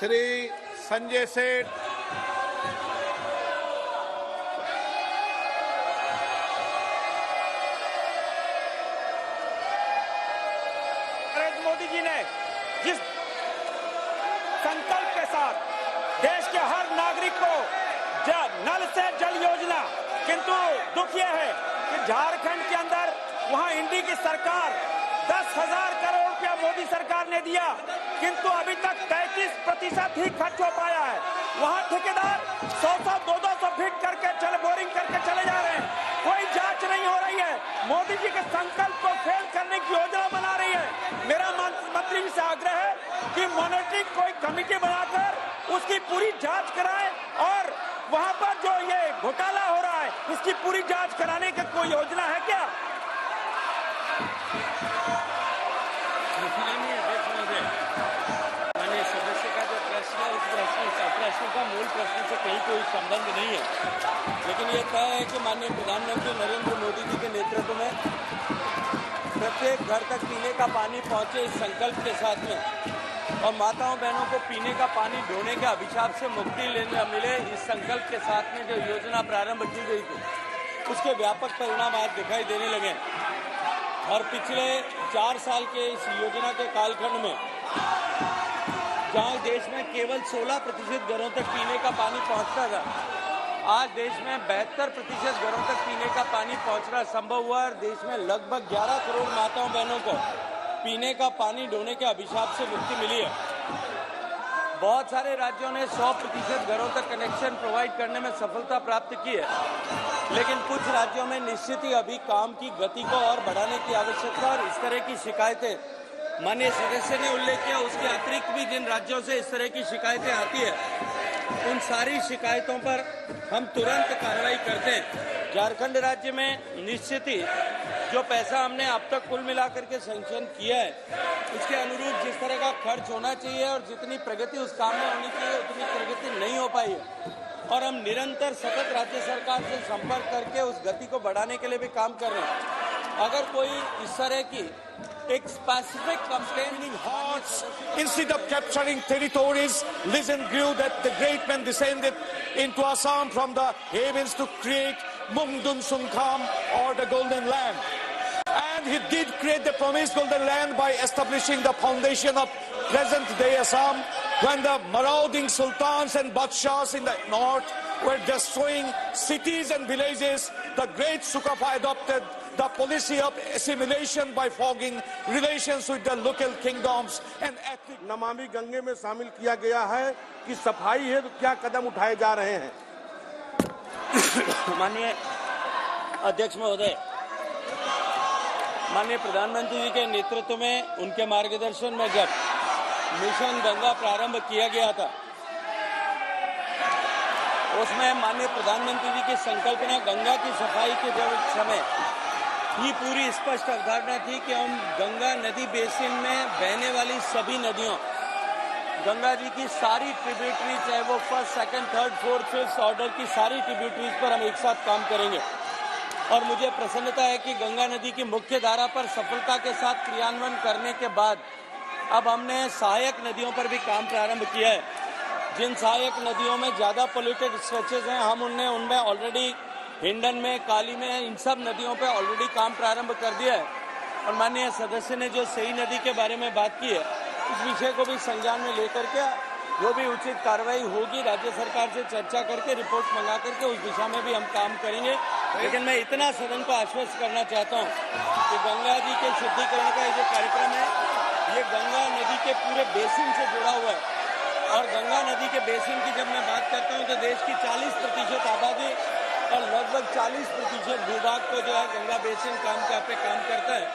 श्री संजय सेठ। नरेंद्र मोदी जी ने जिस संकल्प के साथ देश के हर नागरिक को नल से जल योजना, किंतु दुख यह है कि झारखंड के अंदर वहां इंडी की सरकार 10,000 करोड़ रुपया मोदी सरकार ने दिया, किंतु अभी तक 33% ही खर्च हो पाया है। वहां ठेकेदार 100 200 फीट करके बोरिंग करके चले जा रहे हैं, कोई जांच नहीं हो रही है। मोदी जी के संकल्प को फेल करने की योजना बना रही है। मेरा मंत्री जी से आग्रह है कि मॉनिटरिंग कोई कमेटी बनाकर उसकी पूरी जांच कराए और वहां पर जो ये घोटाला हो रहा है इसकी पूरी जांच कराने की कोई योजना है क्या? माननीय सदस्य का जो प्रश्न है उस प्रश्न का मूल प्रश्न से कहीं कोई संबंध नहीं है, लेकिन ये तय है कि माननीय प्रधानमंत्री नरेंद्र मोदी जी के नेतृत्व में प्रत्येक घर तक पीने का पानी पहुंचे इस संकल्प के साथ में और माताओं बहनों को पीने का पानी ढोने के अभिशाप से मुक्ति लेने मिले इस संकल्प के साथ में जो योजना प्रारंभ की गई थी उसके व्यापक परिणाम आज दिखाई देने लगे। और पिछले 4 साल के इस योजना के कालखंड में जहां देश में केवल 16% घरों तक पीने का पानी पहुंचता था, आज देश में 72% घरों तक पीने का पानी पहुंचना संभव हुआ और देश में लगभग 11 करोड़ माताओं बहनों को पीने का पानी ढोने के अभिशाप से मुक्ति मिली है। बहुत सारे राज्यों ने 100% घरों तक कनेक्शन प्रोवाइड करने में सफलता प्राप्त की है, लेकिन कुछ राज्यों में निश्चित ही अभी काम की गति को और बढ़ाने की आवश्यकता और इस तरह की शिकायतें माननीय सदस्य ने उल्लेख किया, उसके अतिरिक्त भी जिन राज्यों से इस तरह की शिकायतें आती है उन सारी शिकायतों पर हम तुरंत कार्रवाई करते हैं। झारखंड राज्य में निश्चित ही जो पैसा हमने अब तक कुल मिलाकर के सैंक्शन किया है उसके अनुरूप जिस तरह का खर्च होना चाहिए और जितनी प्रगति उस काम में होनी चाहिए उतनी प्रगति नहीं हो पाई है और हम निरंतर सतत राज्य सरकार से संपर्क करके उस गति को बढ़ाने के लिए भी काम कर रहे हैं। अगर कोई इस तरह की एक specific complaining Hearts, instead of capturing territories, listen grew that the great man descended into Assam from the heavens to create Mungdun Sungkham or the Golden Land. And he did create the promised Golden Land by establishing the foundation of present-day Assam when the marauding sultans and badshahs in the north were destroying cities and villages. The great Sukapa adopted the policy of assimilation by fogging relations with the local kingdoms and ethnic. Namami Gange में शामिल किया गया है कि सफाई है तो क्या कदम उठाए जा रहे हैं? माननीय अध्यक्ष महोदय, माननीय प्रधानमंत्री जी के नेतृत्व में उनके मार्गदर्शन में जब मिशन गंगा प्रारंभ किया गया था उसमें माननीय प्रधानमंत्री जी की संकल्पना गंगा की सफाई के समय ये पूरी स्पष्ट अवधारणा थी कि हम गंगा नदी बेसिन में बहने वाली सभी नदियों, गंगा जी की सारी ट्रिब्यूटरी, चाहे वो first, second, third, fourth, fifth order की सारी ट्रिब्यूटरीज पर हम एक साथ काम करेंगे। और मुझे प्रसन्नता है कि गंगा नदी की मुख्य धारा पर सफलता के साथ क्रियान्वयन करने के बाद अब हमने सहायक नदियों पर भी काम प्रारंभ किया है। जिन सहायक नदियों में ज्यादा पोल्यूटेड स्ट्रेचेज हैं हम उनमें ऑलरेडी हिंडन में, काली में, इन सब नदियों पे ऑलरेडी काम प्रारंभ कर दिया है। और माननीय सदस्य ने जो सही नदी के बारे में बात की है उस विषय को भी संज्ञान में लेकर के जो भी उचित कार्रवाई होगी राज्य सरकार से चर्चा करके रिपोर्ट मंगा करके उस दिशा में भी हम काम करेंगे। लेकिन मैं इतना सदन को आश्वस्त करना चाहता हूँ कि गंगा जी के शुद्धिकरण का ये जो कार्यक्रम है ये गंगा नदी के पूरे बेसिन से जुड़ा हुआ है और गंगा नदी के बेसिन की जब मैं बात करता हूँ तो देश की 40% आबादी और लगभग 40% भूभाग को जो है गंगा बेसिन पे काम करता है।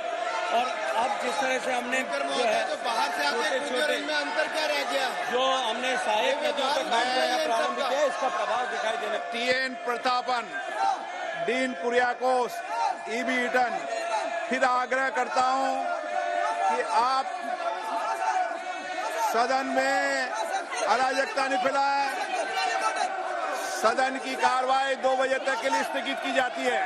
और अब जिस तरह से हमने जो है छोटे-छोटे अंतर क्या रह गया? जो हमने सहायक नदियों पर काम करना प्रारंभ किया इसका प्रभाव दिखाई देने। TN प्रतापन, डीन कुरियाकोस, EB ईटन, फिर आग्रह करता हूं कि आप सदन में अराजकता नहीं फैलाएं। सदन की कार्रवाई 2 बजे तक के लिए स्थगित की जाती है।